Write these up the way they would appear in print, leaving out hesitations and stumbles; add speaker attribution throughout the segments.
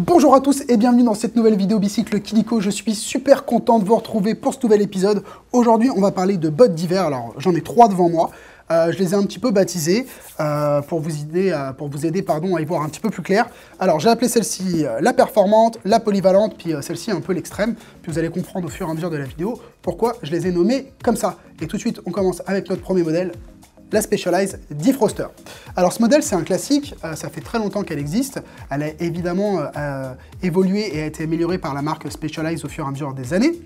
Speaker 1: Bonjour à tous et bienvenue dans cette nouvelle vidéo bicycle Kidiko. Je suis super content de vous retrouver pour ce nouvel épisode. Aujourd'hui, on va parler de bottes d'hiver. Alors, j'en ai 3 devant moi. Je les ai un petit peu baptisées pour vous aider à y voir un petit peu plus clair. Alors, j'ai appelé celle-ci la performante, la polyvalente, puis celle-ci un peu l'extrême. Puis vous allez comprendre au fur et à mesure de la vidéo pourquoi je les ai nommées comme ça. Et tout de suite, on commence avec notre premier modèle, la Specialized Defroster. Alors ce modèle, c'est un classique, ça fait très longtemps qu'elle existe. Elle a évidemment évolué et a été améliorée par la marque Specialized au fur et à mesure des années.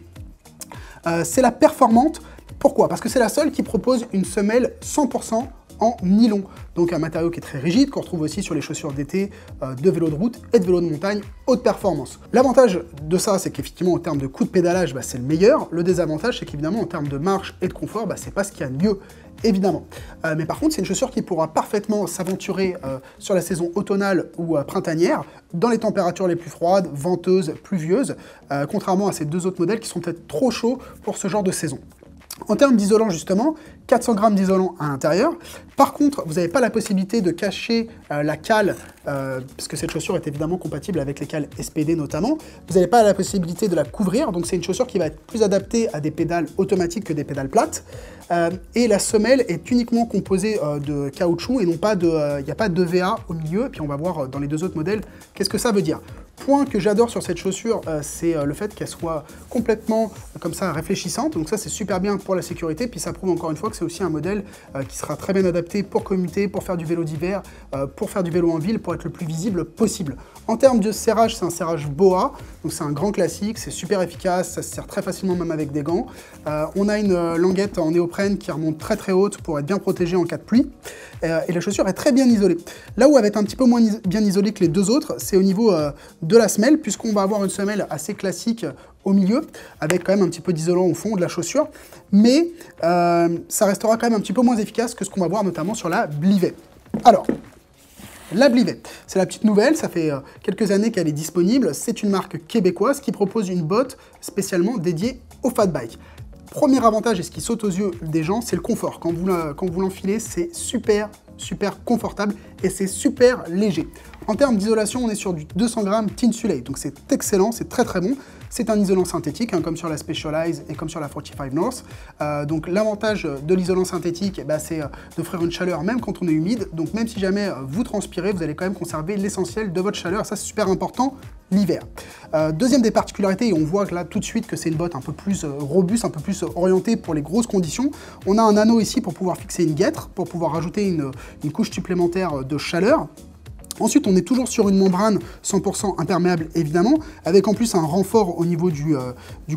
Speaker 1: C'est la performante. Pourquoi? Parce que c'est la seule qui propose une semelle 100% en nylon. Donc un matériau qui est très rigide, qu'on retrouve aussi sur les chaussures d'été, de vélo de route et de vélo de montagne haute performance. L'avantage de ça, c'est qu'effectivement en termes de coup de pédalage, c'est le meilleur. Le désavantage, c'est qu'évidemment en termes de marche et de confort, c'est pas ce qu'il y a de mieux, évidemment. Mais par contre, c'est une chaussure qui pourra parfaitement s'aventurer sur la saison automnale ou printanière, dans les températures les plus froides, venteuses, pluvieuses, contrairement à ces deux autres modèles qui sont peut-être trop chauds pour ce genre de saison. En termes d'isolant, justement, 400 grammes d'isolant à l'intérieur. Par contre, vous n'avez pas la possibilité de cacher la cale, parce que cette chaussure est évidemment compatible avec les cales SPD notamment. Vous n'avez pas la possibilité de la couvrir, donc c'est une chaussure qui va être plus adaptée à des pédales automatiques que des pédales plates. Et la semelle est uniquement composée de caoutchouc et non pas de, il n'y a pas de VA au milieu. Et puis on va voir dans les deux autres modèles qu'est-ce que ça veut dire. Point que j'adore sur cette chaussure, c'est le fait qu'elle soit complètement comme ça réfléchissante. Donc ça, c'est super bien pour la sécurité. Puis ça prouve encore une fois que c'est aussi un modèle qui sera très bien adapté pour commuter, pour faire du vélo d'hiver, pour faire du vélo en ville, pour être le plus visible possible. En termes de serrage, c'est un serrage BOA. Donc c'est un grand classique, c'est super efficace, ça se serre très facilement même avec des gants. On a une languette en néoprène qui remonte très très haute pour être bien protégée en cas de pluie. Et la chaussure est très bien isolée. Là où elle va être un petit peu moins bien isolée que les deux autres, c'est au niveau de la semelle, puisqu'on va avoir une semelle assez classique au milieu, avec quand même un petit peu d'isolant au fond de la chaussure, mais ça restera quand même un petit peu moins efficace que ce qu'on va voir notamment sur la Blivet. Alors, la Blivet, c'est la petite nouvelle, ça fait quelques années qu'elle est disponible, c'est une marque québécoise qui propose une botte spécialement dédiée au fat bike. Premier avantage, et ce qui saute aux yeux des gens, c'est le confort. Quand vous l'enfilez, c'est super confortable et c'est super léger. En termes d'isolation, on est sur du 200 grammes Tinsulate, donc c'est excellent, c'est très très bon. C'est un isolant synthétique, comme sur la Specialized et comme sur la 45 North. Donc l'avantage de l'isolant synthétique, c'est d'offrir une chaleur même quand on est humide. Donc même si jamais vous transpirez, vous allez quand même conserver l'essentiel de votre chaleur. Ça, c'est super important l'hiver. Deuxième des particularités, et on voit que là tout de suite que c'est une botte un peu plus robuste, un peu plus orientée pour les grosses conditions. On a un anneau ici pour pouvoir fixer une guêtre, pour pouvoir rajouter une couche supplémentaire de chaleur. Ensuite, on est toujours sur une membrane 100% imperméable, évidemment, avec en plus un renfort au niveau du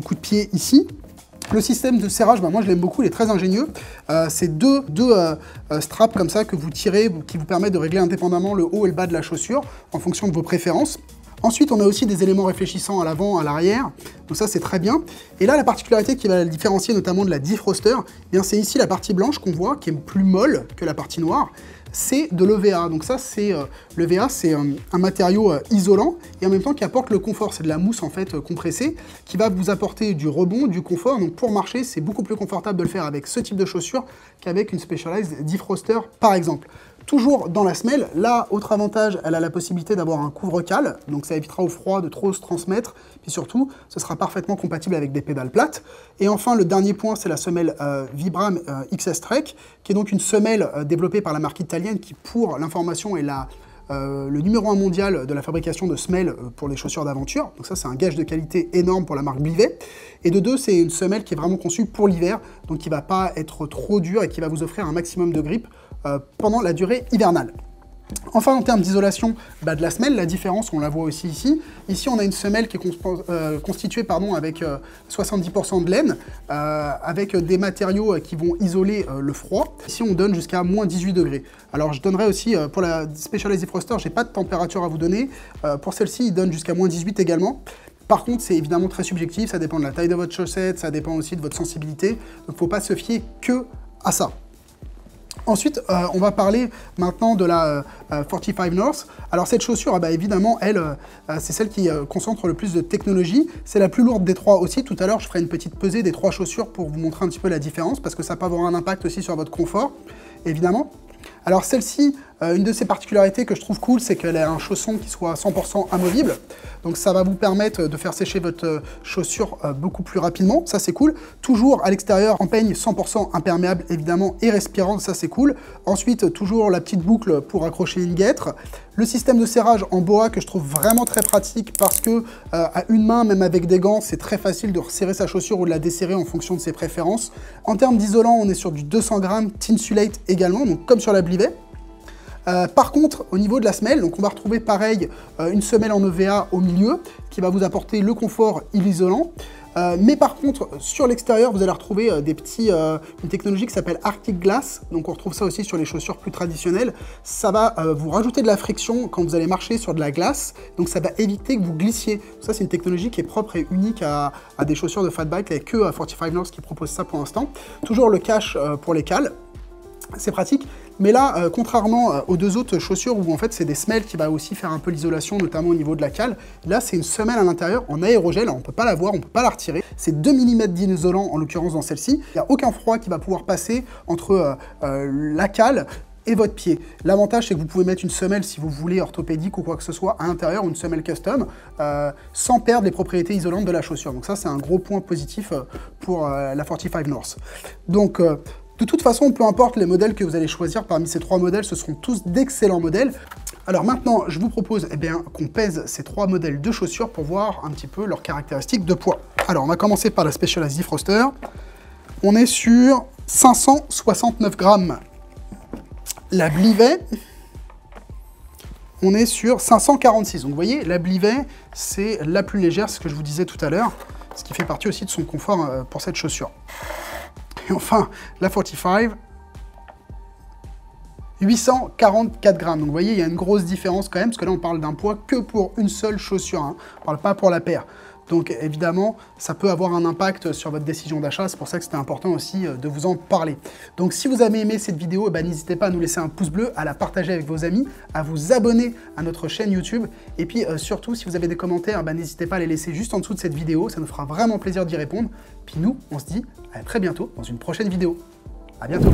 Speaker 1: coup de pied ici. Le système de serrage, moi je l'aime beaucoup, il est très ingénieux. C'est deux straps comme ça que vous tirez, qui vous permettent de régler indépendamment le haut et le bas de la chaussure, en fonction de vos préférences. Ensuite, on a aussi des éléments réfléchissants à l'avant, à l'arrière, donc ça c'est très bien. Et là, la particularité qui va la différencier notamment de la Defroster, c'est ici la partie blanche qu'on voit, qui est plus molle que la partie noire, c'est de l'EVA. Donc ça, l'EVA, c'est un matériau isolant et en même temps qui apporte le confort. C'est de la mousse en fait compressée qui va vous apporter du rebond, du confort. Donc pour marcher, c'est beaucoup plus confortable de le faire avec ce type de chaussures qu'avec une Specialized Defroster par exemple. Toujours dans la semelle, là, autre avantage, elle a la possibilité d'avoir un couvre-cale, donc ça évitera au froid de trop se transmettre, puis surtout, ce sera parfaitement compatible avec des pédales plates. Et enfin, le dernier point, c'est la semelle Vibram XS Trek, qui est donc une semelle développée par la marque italienne qui, pour l'information, est le numéro 1 mondial de la fabrication de semelles pour les chaussures d'aventure. Donc ça, c'est un gage de qualité énorme pour la marque Blivet. Et de deux, c'est une semelle qui est vraiment conçue pour l'hiver, donc qui ne va pas être trop dure et qui va vous offrir un maximum de grip pendant la durée hivernale. Enfin, en termes d'isolation de la semelle, la différence, on la voit aussi ici. Ici, on a une semelle qui est constituée avec 70% de laine, avec des matériaux qui vont isoler le froid. Ici, on donne jusqu'à moins 18 degrés. Alors, je donnerai aussi, pour la Specialized Defroster, je n'ai pas de température à vous donner. Pour celle-ci, il donne jusqu'à moins 18 également. Par contre, c'est évidemment très subjectif, ça dépend de la taille de votre chaussette, ça dépend aussi de votre sensibilité. Donc, il ne faut pas se fier que à ça. Ensuite, on va parler maintenant de la 45 North. Alors cette chaussure, évidemment, elle, c'est celle qui concentre le plus de technologie. C'est la plus lourde des trois aussi. Tout à l'heure, je ferai une petite pesée des trois chaussures pour vous montrer un petit peu la différence, parce que ça peut avoir un impact aussi sur votre confort, évidemment. Alors celle-ci, Une de ses particularités que je trouve cool, c'est qu'elle a un chausson qui soit 100% amovible. Donc ça va vous permettre de faire sécher votre chaussure beaucoup plus rapidement, ça c'est cool. Toujours à l'extérieur en peigne 100% imperméable évidemment et respirant, ça c'est cool. Ensuite toujours la petite boucle pour accrocher une guêtre. Le système de serrage en boa que je trouve vraiment très pratique parce que à une main, même avec des gants, c'est très facile de resserrer sa chaussure ou de la desserrer en fonction de ses préférences. En termes d'isolant, on est sur du 200 grammes, Tinsulate également, donc comme sur la Blivet. Par contre, au niveau de la semelle, donc on va retrouver pareil une semelle en EVA au milieu qui va vous apporter le confort et l'isolant. Mais par contre, sur l'extérieur, vous allez retrouver une technologie qui s'appelle Arctic Glass. Donc on retrouve ça aussi sur les chaussures plus traditionnelles. Ça va vous rajouter de la friction quand vous allez marcher sur de la glace. Donc ça va éviter que vous glissiez. Ça, c'est une technologie qui est propre et unique à des chaussures de fat bike. Il n'y a que 45 North qui propose ça pour l'instant. Toujours le cache pour les cales. C'est pratique, mais là, contrairement aux deux autres chaussures où en fait c'est des semelles qui va aussi faire un peu l'isolation, notamment au niveau de la cale, là c'est une semelle à l'intérieur en aérogel, alors on ne peut pas la voir, on ne peut pas la retirer. C'est 2 mm d'isolant en l'occurrence dans celle-ci. Il n'y a aucun froid qui va pouvoir passer entre la cale et votre pied. L'avantage, c'est que vous pouvez mettre une semelle, si vous voulez, orthopédique ou quoi que ce soit, à l'intérieur, ou une semelle custom, sans perdre les propriétés isolantes de la chaussure. Donc ça, c'est un gros point positif pour la 45 North. Donc, de toute façon, peu importe les modèles que vous allez choisir, parmi ces 3 modèles, ce seront tous d'excellents modèles. Alors maintenant, je vous propose qu'on pèse ces 3 modèles de chaussures pour voir un petit peu leurs caractéristiques de poids. Alors, on va commencer par la Specialized Defroster. On est sur 569 grammes. La Blivet, on est sur 546. Donc vous voyez, la Blivet, c'est la plus légère, c'est ce que je vous disais tout à l'heure, ce qui fait partie aussi de son confort pour cette chaussure. Et enfin, la 45, 844 grammes. Donc vous voyez, il y a une grosse différence quand même, parce que là, on parle d'un poids que pour une seule chaussure, hein. On ne parle pas pour la paire. Donc évidemment, ça peut avoir un impact sur votre décision d'achat, c'est pour ça que c'était important aussi de vous en parler. Donc si vous avez aimé cette vidéo, n'hésitez pas à nous laisser un pouce bleu, à la partager avec vos amis, à vous abonner à notre chaîne YouTube, et puis surtout, si vous avez des commentaires, n'hésitez pas à les laisser juste en dessous de cette vidéo, ça nous fera vraiment plaisir d'y répondre. Puis nous, on se dit à très bientôt dans une prochaine vidéo. À bientôt.